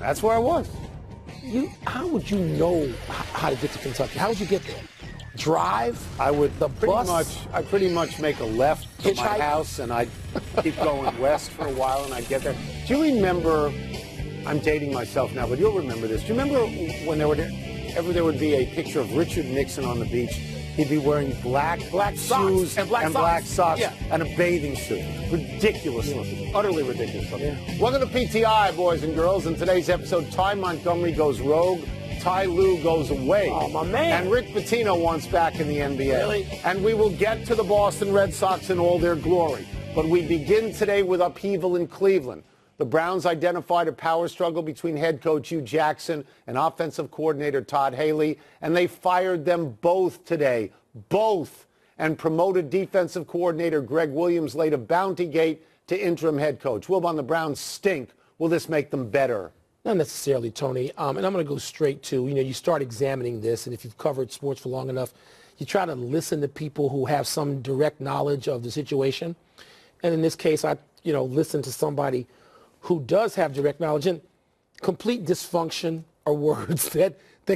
That's where I was. How would you know how to get to Kentucky? How would you get there? Drive? I would bus? pretty much make a left to my Hitchhike? house, and I'd keep going west for a while, and I'd get there. Do you remember? I'm dating myself now, but you'll remember this. Do you remember when there would be a picture of Richard Nixon on the beach? He'd be wearing black shoes and black socks. Yeah. and a bathing suit. Ridiculous looking. Utterly ridiculous looking. Yeah. Welcome to PTI, boys and girls. In today's episode, Ty Montgomery goes rogue. Ty Lue goes away. Oh, my man. And Rick Pitino wants back in the NBA. Really? And we will get to the Boston Red Sox in all their glory. But we begin today with upheaval in Cleveland. The Browns identified a power struggle between head coach Hugh Jackson and offensive coordinator Todd Haley, and they fired them both today. Both. And promoted defensive coordinator Greg Williams laid a bounty gate to interim head coach. Wilbon, the Browns stink. Will this make them better? Not necessarily, Tony. And I'm going to go straight to, you start examining this, and if you've covered sports for long enough, you try to listen to people who have some direct knowledge of the situation. And in this case, I, listened to somebody who does have direct knowledge, and complete dysfunction are words that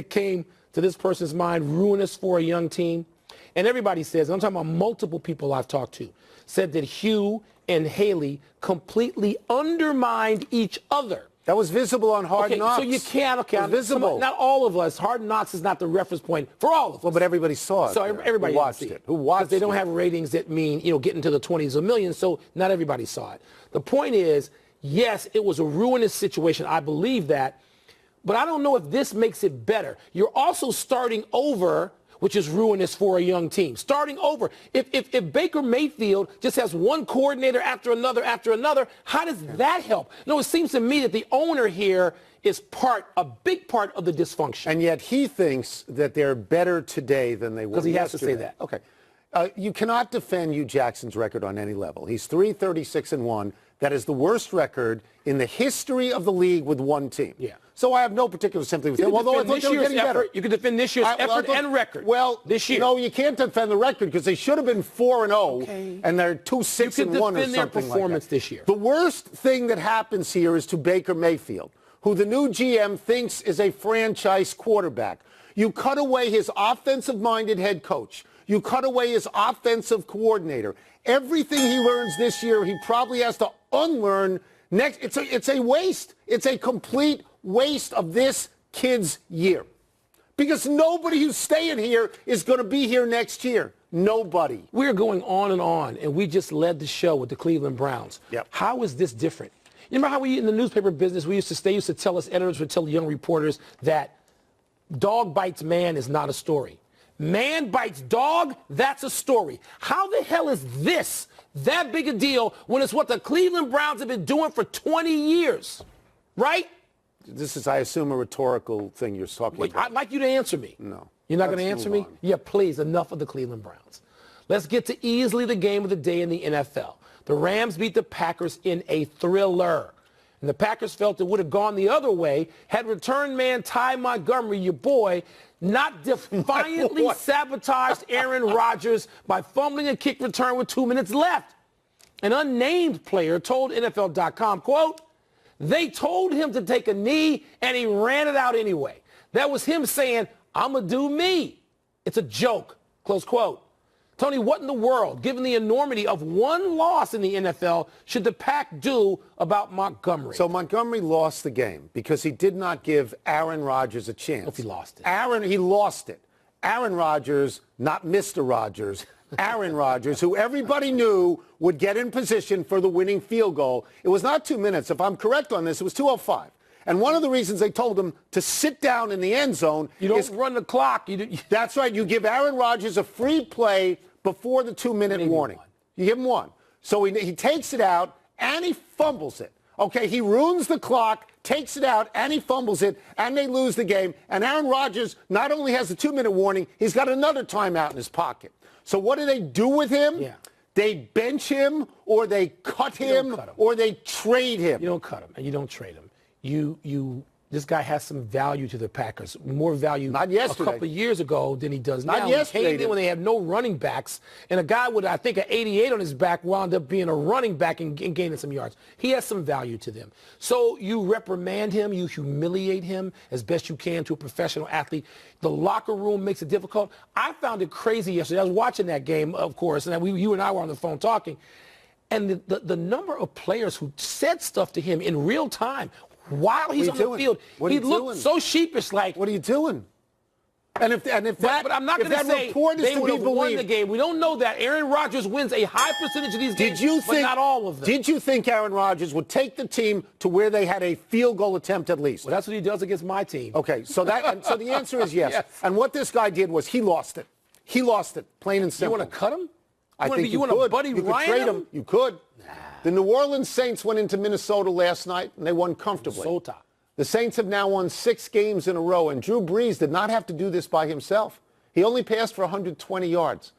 came to this person's mind, ruinous for a young team. And everybody says, and I'm talking about multiple people I've talked to, said that Hugh and Haley completely undermined each other. That was visible on Hard Knocks. So you can't, visible. Not all of us. Hard Knocks is not the reference point for all of us. Well, but everybody saw it. So everybody watched it. Who watched it? Because they don't have ratings that mean, getting to the 20s of millions, so not everybody saw it. The point is, yes, it was a ruinous situation. I believe that. But I don't know if this makes it better. You're also starting over, which is ruinous for a young team. Starting over. If Baker Mayfield just has one coordinator after another, how does that help? No, it seems to me that the owner here is a big part of the dysfunction. And yet he thinks that they're better today than they were because he has yesterday. to say that. Okay. You cannot defend Hugh Jackson's record on any level. He's 3-36-1. That is the worst record in the history of the league with one team. Yeah. So I have no particular sympathy with him. Although I thought they were getting better. You can defend this year's effort and record. Well, this year. No, you can't defend the record because they should have been 4-0, and they're 2-6-1 or something like that. You can defend their performance this year. The worst thing that happens here is to Baker Mayfield, who the new GM thinks is a franchise quarterback. You cut away his offensive-minded head coach. You cut away his offensive coordinator. Everything he learns this year, he probably has to unlearn next. It's a waste. It's a complete waste of this kid's year. Because nobody who's staying here is going to be here next year. Nobody. We're going on, and we just led the show with the Cleveland Browns. Yep. How is this different? You remember how in the newspaper business, they used to tell us, editors would tell young reporters that dog bites man is not a story. Man bites dog, that's a story. How the hell is this that big a deal when it's what the Cleveland Browns have been doing for 20 years? Right? This is, I assume, a rhetorical thing you're talking about. I'd like you to answer me. No. You're not going to answer me? Yeah, please, enough of the Cleveland Browns. Let's get to easily the game of the day in the NFL. The Rams beat the Packers in a thriller. And the Packers felt it would have gone the other way had return man Ty Montgomery, your boy, not defiantly sabotaged Aaron Rodgers by fumbling a kick return with 2 minutes left. An unnamed player told NFL.com, quote, "They told him to take a knee, and he ran it out anyway." That was him saying, "I'm going to do me." It's a joke, close quote. Tony, what in the world, given the enormity of one loss in the NFL, should the Pack do about Montgomery? So Montgomery lost the game because he did not give Aaron Rodgers a chance. If he lost it. He lost it. Aaron Rodgers, not Mr. Rodgers, Aaron Rodgers, who everybody knew would get in position for the winning field goal. It was not 2 minutes. If I'm correct on this, it was 2:05. And one of the reasons they told him to sit down in the end zone is run the clock. That's right. You give Aaron Rodgers a free play before the 2-minute warning. You give him one. So he takes it out, and he fumbles it. Okay, he ruins the clock, takes it out, and he fumbles it, and they lose the game. And Aaron Rodgers not only has the 2-minute warning, he's got another timeout in his pocket. So what do they do with him? Yeah. They bench him, or they cut him, or they trade him. You don't cut him, and you don't trade him. You this guy has some value to the Packers, more value Not yesterday. a couple of years ago than he does Not now. yesterday. He came in when they had no running backs, and a guy with, I think, an 88 on his back wound up being a running back and gaining some yards. He has some value to them. So you reprimand him, you humiliate him as best you can to a professional athlete. The locker room makes it difficult. I found it crazy yesterday. I was watching that game, of course, and you and I were on the phone talking. And the number of players who said stuff to him in real time while he's on the field, he looked so sheepish, like, what are you doing? And if that, but I'm not going to say report is they to would be have won believed, the game. We don't know that. Aaron Rodgers wins a high percentage of these games, but not all of them. Did you think Aaron Rodgers would take the team to where they had a field goal attempt at least? Well, that's what he does against my team. Okay, so so the answer is yes. Yes. And what this guy did was he lost it. He lost it, plain and simple. You want to cut him? I think you want to Buddy You could Ryan trade him. You could. Nah. The New Orleans Saints went into Minnesota last night, and they won comfortably. Minnesota. The Saints have now won 6 games in a row, and Drew Brees did not have to do this by himself. He only passed for 120 yards.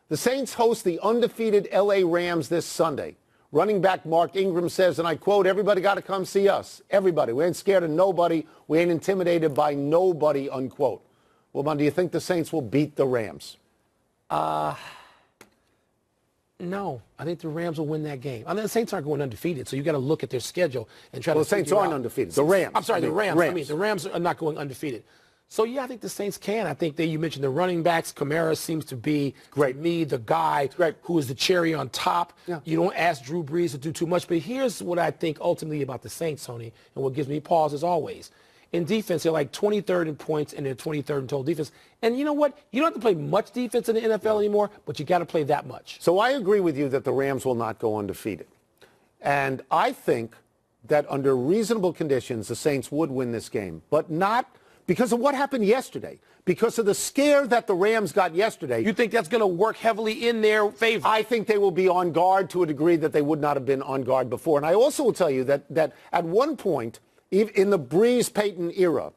The Saints host the undefeated L.A. Rams this Sunday. Running back Mark Ingram says, and I quote, "Everybody got to come see us. Everybody. We ain't scared of nobody. We ain't intimidated by nobody," unquote. Wilbon, do you think the Saints will beat the Rams? No, I think the Rams will win that game. I mean, the Saints aren't going undefeated, so you got to look at their schedule and try to. Well, the Saints aren't undefeated. The Rams. I'm sorry, the Rams. I mean, the Rams are not going undefeated. So yeah, I think the Saints can. I think that you mentioned the running backs. Kamara seems to be, to me, the guy who is the cherry on top. Yeah. You don't ask Drew Brees to do too much, but here's what I think ultimately about the Saints, Tony, and what gives me pause as always. In defense, they're like 23rd in points and they're 23rd in total defense. And you know what? You don't have to play much defense in the NFL anymore, but you got to play that much. So I agree with you that the Rams will not go undefeated. And I think that under reasonable conditions, the Saints would win this game, but not because of what happened yesterday, because of the scare that the Rams got yesterday. You think that's going to work heavily in their favor? I think they will be on guard to a degree that they would not have been on guard before. And I also will tell you that at one point, in the Breeze-Payton era,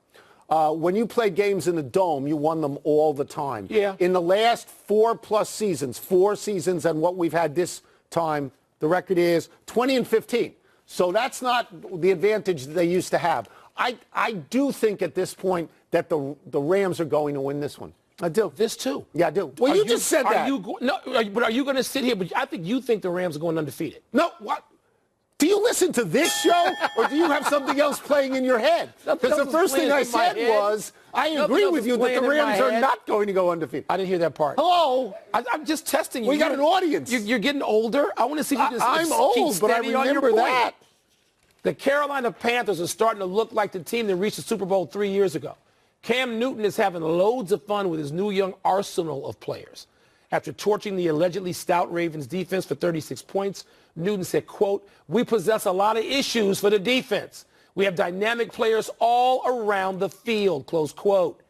when you played games in the Dome, you won them all the time. Yeah. In the last 4+ seasons, 4 seasons and what we've had this time, the record is 20-15. So that's not the advantage that they used to have. I do think at this point that the Rams are going to win this one. I do. This too? Yeah, I do. Well, you just said that. But are you going to sit here? But I think you think the Rams are going undefeated. No, what? Do you listen to this show, or do you have something else playing in your head? Because the first thing I said was, I agree with you that the Rams are not going to go undefeated. I didn't hear that part. Hello? I'm just testing you. We got an audience. You're getting older. I want to see if you can I'm old, but I remember that. The Carolina Panthers are starting to look like the team that reached the Super Bowl 3 years ago. Cam Newton is having loads of fun with his new young arsenal of players. After torching the allegedly stout Ravens defense for 36 points, Newton said, quote, "We possess a lot of issues for the defense. We have dynamic players all around the field," close quote.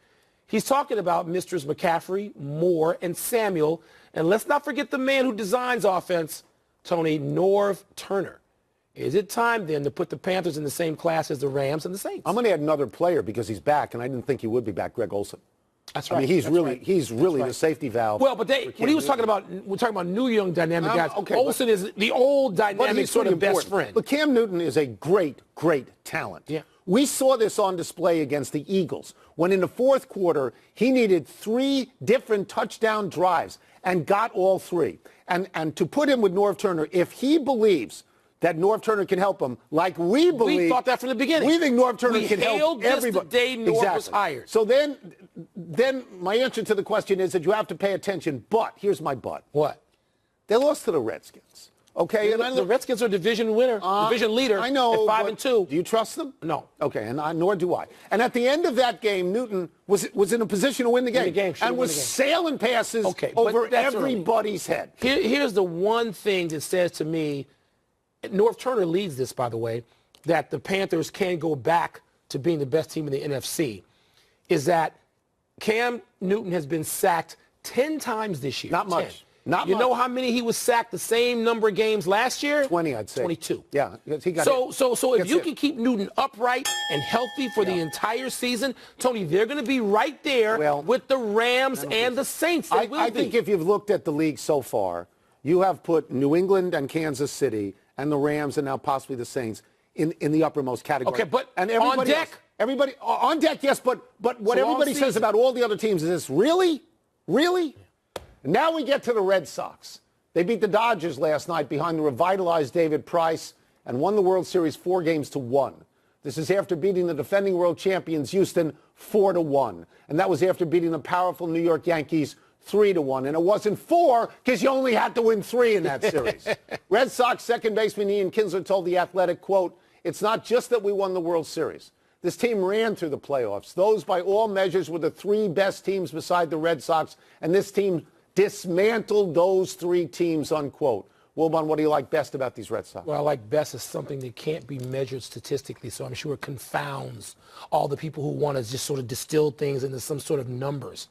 He's talking about Misters McCaffrey, Moore, and Samuel. And let's not forget the man who designs offense, Tony, Norv Turner. Is it time then to put the Panthers in the same class as the Rams and the Saints? I'm going to add another player because he's back, and I didn't think he would be back, Greg Olsen. That's right. I mean, he's really the safety valve. Well, but when he was talking about, we're talking about new young dynamic guys. Okay, Olsen is the old dynamic sort of best friend. But Cam Newton is a great talent. Yeah. We saw this on display against the Eagles when in the fourth quarter he needed 3 different touchdown drives and got all 3. And to put him with Norv Turner, if he believes that Norv Turner can help him, like we believe. We thought that from the beginning. We think Norv Turner can help everybody. We hailed this the day Norv was hired. So then my answer to the question is that you have to pay attention. But here's my but. What? They lost to the Redskins. Okay, and the Redskins are division winner, division leader. I know. At 5-2. Do you trust them? No. Okay, and nor do I. And at the end of that game, Newton was in a position to win the game, and was sailing passes over everybody's head. Here's the one thing that says to me, Norv Turner leads this, by the way, that the Panthers can go back to being the best team in the NFC, is that Cam Newton has been sacked 10 times this year. Not much. You know how many he was sacked the same number of games last year? 20, I'd say. 22. Yeah. He got so if you can keep Newton upright and healthy for the entire season, Tony, they're going to be right there with the Rams and the Saints. I think if you've looked at the league so far, you have put New England and Kansas City and the Rams and now possibly the Saints in the uppermost category. Okay, but on deck, Everybody on deck, yes, but what So everybody says about all the other teams is this: really? And now we get to the Red Sox. They beat the Dodgers last night behind the revitalized David Price and won the World Series 4-1. This is after beating the defending world champions Houston 4-1. And that was after beating the powerful New York Yankees 3-1. And it wasn't 4 because you only had to win 3 in that series. Red Sox second baseman Ian Kinsler told The Athletic, quote, "It's not just that we won the World Series. This team ran through the playoffs. Those, by all measures, were the 3 best teams beside the Red Sox, and this team dismantled those 3 teams," unquote. Wilbon, what do you like best about these Red Sox? What I like best is something that can't be measured statistically, so I'm sure it confounds all the people who want to just sort of distill things into some sort of numbers.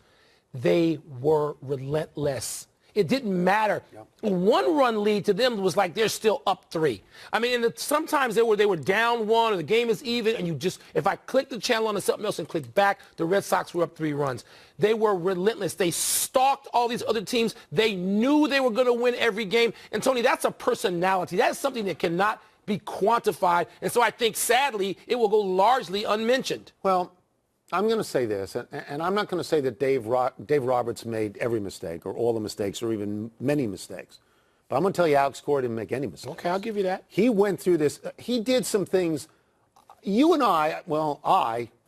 They were relentless. It didn't matter. Yep. A 1-run lead to them was like they're still up 3. I mean, and sometimes they were down 1 or the game is even, and you just, if I click the channel onto something else and click back, the Red Sox were up 3 runs. They were relentless. They stalked all these other teams. They knew they were going to win every game. And Tony, that's a personality. That's something that cannot be quantified. And so I think, sadly, it will go largely unmentioned. Well, I'm going to say this, and I'm not going to say that Dave Roberts made every mistake or all the mistakes or even many mistakes. But I'm going to tell you Alex Cora didn't make any mistakes. Okay, I'll give you that. He went through this. He did some things. You and I,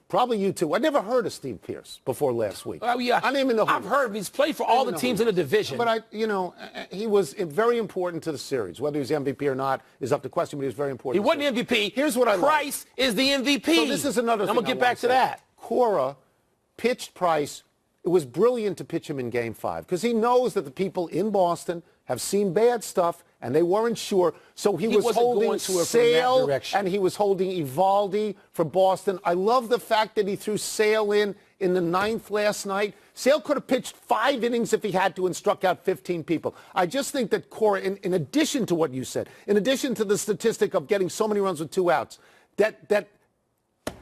probably you too. I never heard of Steve Pearce before last week. Oh, yeah. I'm in the I've heard him. He's played for all the teams in the division. But he was very important to the series. Whether he's MVP or not is up to question, but he was very important. He wasn't MVP. Here's what I like. Price is the MVP. So this is another thing. I'm going to get back to that. Cora pitched Price. It was brilliant to pitch him in Game 5 because he knows that the people in Boston have seen bad stuff and they weren't sure. So he was holding Sale and he was holding Evaldi for Boston. I love the fact that he threw Sale in the 9th last night. Sale could have pitched 5 innings if he had to and struck out 15 people. I just think that Cora, in addition to what you said, in addition to the statistic of getting so many runs with 2 outs,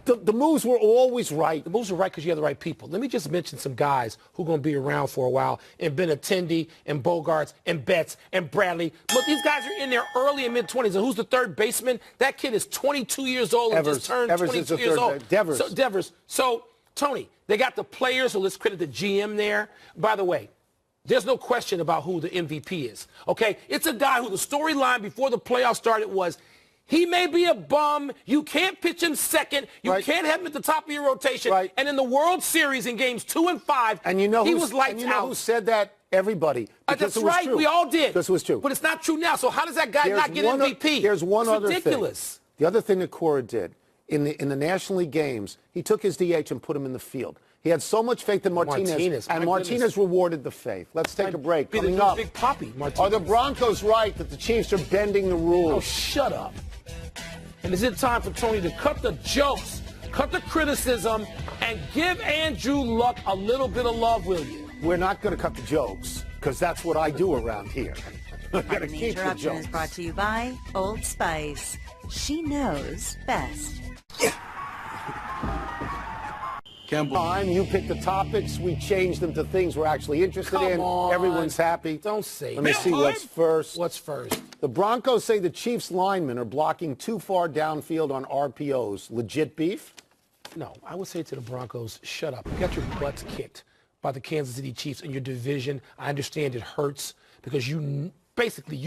the moves were always right. The moves were right because you have the right people. Let me just mention some guys who are going to be around for a while, and Benintendi, and Bogarts, and Betts, and Bradley. Look, these guys are in their early and mid-20s. And who's the third baseman? That kid is 22 years old and just turned 22 years old. Devers. So, Tony, they got the players, so let's credit the GM there. By the way, there's no question about who the MVP is, okay? It's a guy who the storyline before the playoffs started was, he may be a bum. You can't pitch him second. You can't have him at the top of your rotation. Right. And in the World Series in games 2 and 5, and he was lights out. And you know who said that? Everybody. That's right. True. We all did. Because it was true. But it's not true now. So how does that guy not get MVP? There's one other ridiculous thing. The other thing that Cora did in the National League games, he took his DH and put him in the field. He had so much faith in Martinez, and Martinez rewarded the faith. Let's take a break. Coming up, Big Poppy, are the Broncos right that the Chiefs are bending the rules? Oh, shut up. And is it time for Tony to cut the jokes, cut the criticism, and give Andrew Luck a little bit of love, will you? We're not going to cut the jokes, because that's what I do around here. We're going to keep the Interruption jokes. is brought to you by Old Spice. She knows best. Time you pick the topics, we change them to things we're actually interested in. Come on. Everyone's happy. Don't say Let me see what's first. What's first? The Broncos say the Chiefs linemen are blocking too far downfield on RPOs. Legit beef? No, I would say to the Broncos, shut up. You got your butts kicked by the Kansas City Chiefs in your division. I understand it hurts because you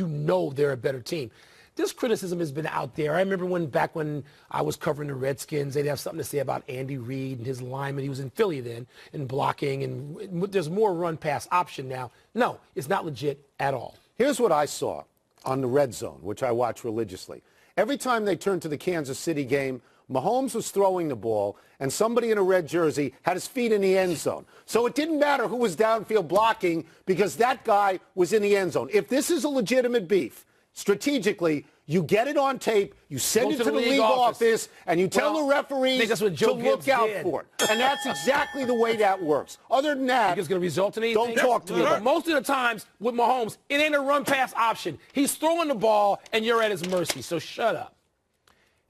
know they're a better team. This criticism has been out there. I remember back when I was covering the Redskins, they'd have something to say about Andy Reid and his lineman. He was in Philly then, and blocking, and there's more run-pass option now. No, it's not legit at all. Here's what I saw on the Red Zone, which I watch religiously. Every time they turned to the Kansas City game, Mahomes was throwing the ball, and somebody in a red jersey had his feet in the end zone. So it didn't matter who was downfield blocking because that guy was in the end zone. If this is a legitimate beef, strategically, you get it on tape, you send it to the league office, and you tell the referees to look out for it. And that's exactly the way that works. Other than that, it's going to result in anything. Don't talk to me about it. Most of the times with Mahomes, it ain't a run-pass option. He's throwing the ball, and you're at his mercy, so shut up.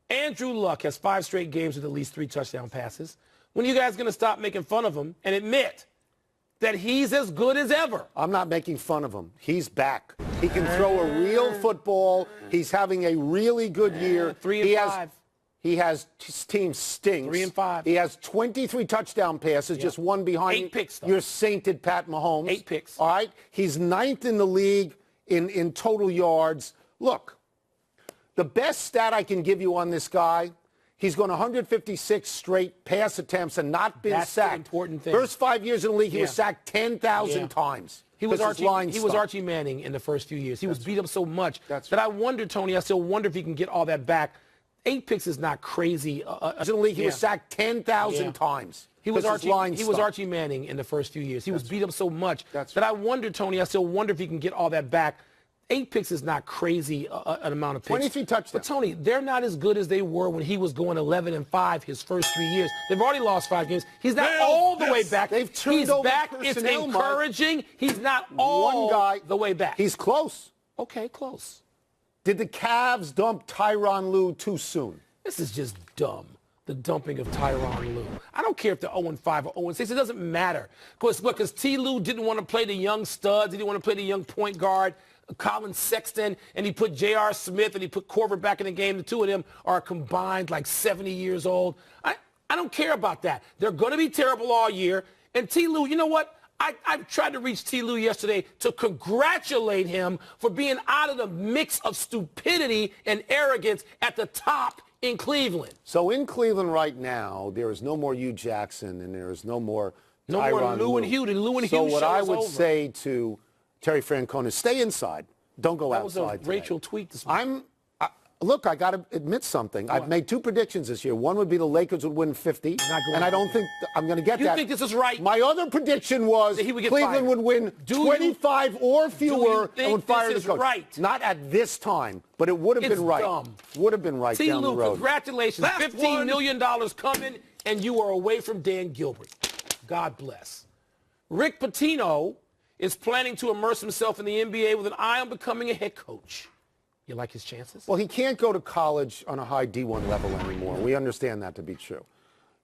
Andrew Luck has 5 straight games with at least 3 touchdown passes. When are you guys going to stop making fun of him and admit that he's as good as ever? I'm not making fun of him. He's back. He can throw a real football. He's having a really good year. 3 and 5. His team stinks. 3-5. He has 23 touchdown passes, just one behind 8 picks, though. your sainted Pat Mahomes. 8 picks. All right. He's 9th in the league in total yards. Look, the best stat I can give you on this guy, he's gone 156 straight pass attempts and not been That's sacked. the important thing. First 5 years in the league, he was sacked 10,000 times. He was Archie Archie Manning in the first few years. He was beat up so much that I wonder, Tony, I still wonder if he can get all that back. 8 picks is not crazy. In the league, he was sacked 10,000 times. He was Archie Manning in the first few years. He was beat up so much that I wonder, Tony, I still wonder if he can get all that back. 8 picks is not crazy an amount of picks. 23 touchdowns. But, Tony, they're not as good as they were when he was going 11-5 his first 3 years. They've already lost 5 games. He's not all the way back. They've turned He's over back. It's personnel, encouraging. Mark. He's not all the way back. He's close. Okay, close. Did the Cavs dump Tyronn Lue too soon? This is just dumb, the dumping of Tyronn Lue. I don't care if they're 0-5 or 0-6. It doesn't matter. Because T. Lue didn't want to play the young studs. He didn't want to play the young point guard, Colin Sexton, and he put J.R. Smith and he put Corver back in the game. The two of them are combined like 70 years old. I don't care about that. They're going to be terrible all year. And T. Lue, you know what? I tried to reach T. Lue yesterday to congratulate him for being out of the mix of stupidity and arrogance at the top in Cleveland. So in Cleveland right now, there is no more Hugh Jackson and there is no more Tyronn Lue and Hugh. The Lue and Hugh So what show I is would over. say to Terry Francona is stay inside. Don't go outside. That was a Rachel tweet this morning. Look, I got to admit something. I've made 2 predictions this year. One would be the Lakers would win 50, and I don't think I'm going to get that. You think this is right? My other prediction was that he would get Cleveland fired. would win 25 or fewer and would fire the coach. Right? Not at this time, but it would have been right. Dumb. Would have been right T. down the Lue, road. congratulations. $15 million coming, and you are away from Dan Gilbert. God bless. Rick Pitino is planning to immerse himself in the NBA with an eye on becoming a head coach. You like his chances? Well, he can't go to college on a high D1 level anymore. We understand that to be true.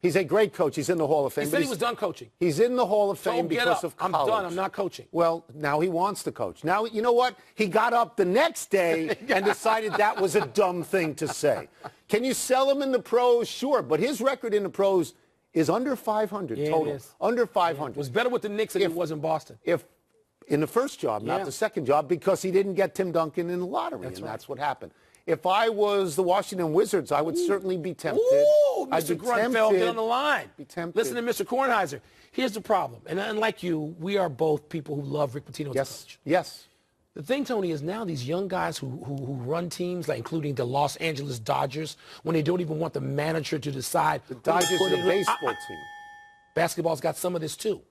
He's a great coach. He's in the Hall of Fame. He said he was done coaching. He's in the Hall of Fame because of college. I'm done. I'm not coaching. Well, now he wants to coach. Now, you know what? He got up the next day and decided that was a dumb thing to say. Can you sell him in the pros? Sure. But his record in the pros is under 500 total. It is. Under 500. It was better with the Knicks than it was in Boston. In the first job, not the second job, because he didn't get Tim Duncan in the lottery, that's what happened. If I was the Washington Wizards, I would certainly be tempted. Ooh, I'd Mr. be Grunfeld, get on the line. Be tempted. Listen to Mr. Kornheiser. Here's the problem, and unlike you, we are both people who love Rick Pitino as a coach. Yes. The thing, Tony, is now these young guys who run teams, like including the Los Angeles Dodgers, when they don't even want the manager to decide. The Dodgers are a baseball team. Basketball's got some of this, too.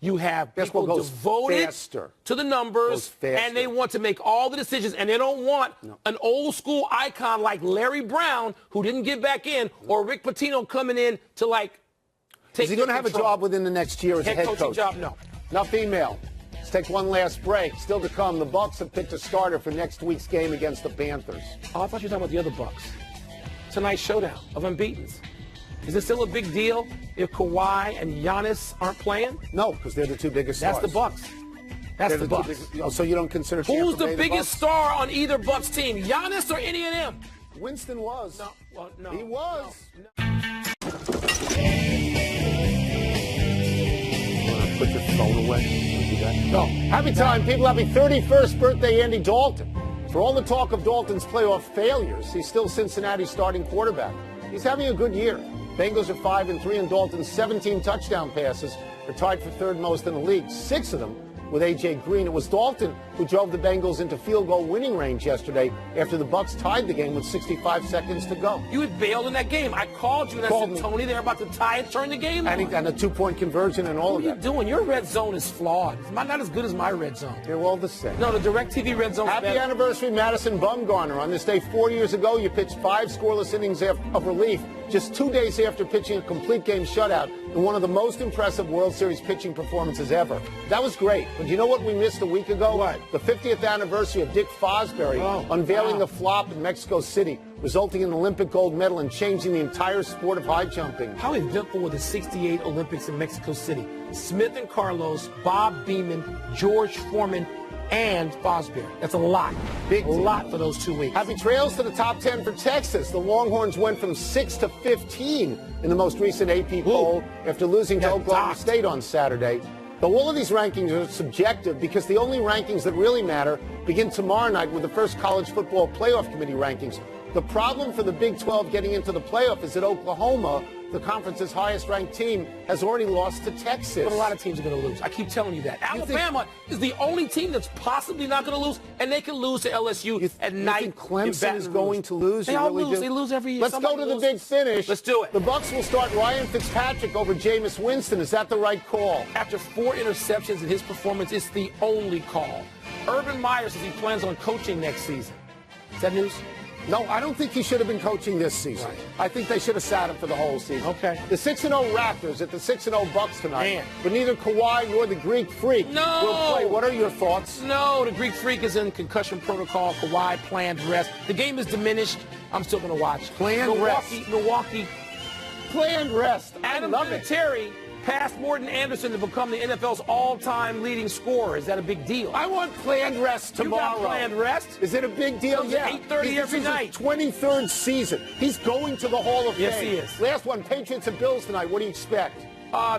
You have Basketball people goes devoted faster. To the numbers, and they want to make all the decisions, and they don't want an old-school icon like Larry Brown, who didn't get back in, or Rick Pitino coming in to, like, take Is he going to have a job within the next year as a head coach? Coaching job, no. Now, female. Let's take one last break. Still to come, the Bucks have picked a starter for next week's game against the Panthers. Oh, I thought you were talking about the other Bucks. Tonight's showdown of unbeatens. Is it still a big deal if Kawhi and Giannis aren't playing? No, because they're the 2 biggest stars. That's the Bucks. That's the Bucks. So you don't consider Who's Tampa Bay the biggest star on either Bucks team, Giannis or any of them? Winston was. No, well, no. He was. No. Put your phone away. No. Happy time, people. Happy 31st birthday, Andy Dalton. For all the talk of Dalton's playoff failures, he's still Cincinnati's starting quarterback. He's having a good year. Bengals are 5-3, and Dalton's 17 touchdown passes are tied for 3rd most in the league, 6 of them with A.J. Green. It was Dalton who drove the Bengals into field goal winning range yesterday after the Bucks tied the game with 65 seconds to go. You had bailed in that game. I called you and I said, Tony, they're about to tie it, turn the game on. And a 2-point conversion and all of that. What are you doing? Your red zone is flawed. It's not as good as my red zone. They're all the same. No, the DirecTV red zone is Happy better. anniversary, Madison Bumgarner. On this day 4 years ago, you pitched 5 scoreless innings of relief, just 2 days after pitching a complete game shutout in one of the most impressive World Series pitching performances ever. That was great. But you know what we missed a week ago? What? The 50th anniversary of Dick Fosbury unveiling the flop in Mexico City, resulting in an Olympic gold medal and changing the entire sport of high jumping. How eventful were the '68 Olympics in Mexico City? Smith and Carlos, Bob Beamon, George Foreman, and Fosbury. That's a lot. Big a lot for those 2 weeks. Happy trails to the top 10 for Texas. The Longhorns went from 6 to 15 in the most recent AP poll after losing to Oklahoma State on Saturday. Though all of these rankings are subjective because the only rankings that really matter begin tomorrow night with the first college football playoff committee rankings. The problem for the Big 12 getting into the playoff is that Oklahoma, the conference's highest-ranked team, has already lost to Texas. But a lot of teams are going to lose. I keep telling you that. Alabama is the only team that's possibly not going to lose, and they can lose to LSU at night. You think Clemson is going to lose? They all lose. They lose every year. Let's go to the big finish. Let's do it. The Bucs will start Ryan Fitzpatrick over Jameis Winston. Is that the right call? After 4 interceptions in his performance, it's the only call. Urban Meyer says he plans on coaching next season. Is that news? No, I don't think he should have been coaching this season. Right. I think they should have sat him for the whole season. Okay. The 6-0 Raptors at the 6-0 Bucs tonight. Man. But neither Kawhi nor the Greek Freak will play. What are your thoughts? No, the Greek Freak is in concussion protocol. Kawhi planned rest. The game is diminished. I'm still going to watch. Planned rest. Milwaukee. Planned rest. Adam Vinatieri passed Morton Anderson to become the NFL's all-time leading scorer. Is that a big deal? I want planned rest tomorrow. You got planned rest? Is it a big deal? Yeah. 8:30 every night. 23rd season. He's going to the Hall of Fame. Yes, he is. Last one, Patriots and Bills tonight. What do you expect?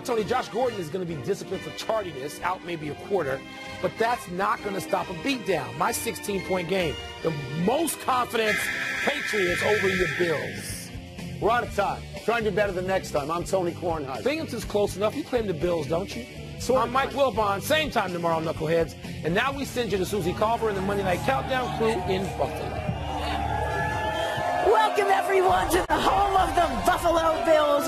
Tony, Josh Gordon is going to be disciplined for tardiness, out maybe a quarter, but that's not going to stop a beatdown. My 16-point game, the most confidence Patriots over your Bills. We're out of time. Try and do better than next time. I'm Tony Kornheiser. Binghamton's close enough. You claim the Bills, don't you? So I'm Mike Wilbon. Same time tomorrow, Knuckleheads. And now we send you to Susie Carver and the Monday Night Countdown crew in Buffalo. Welcome, everyone, to the home of the Buffalo Bills.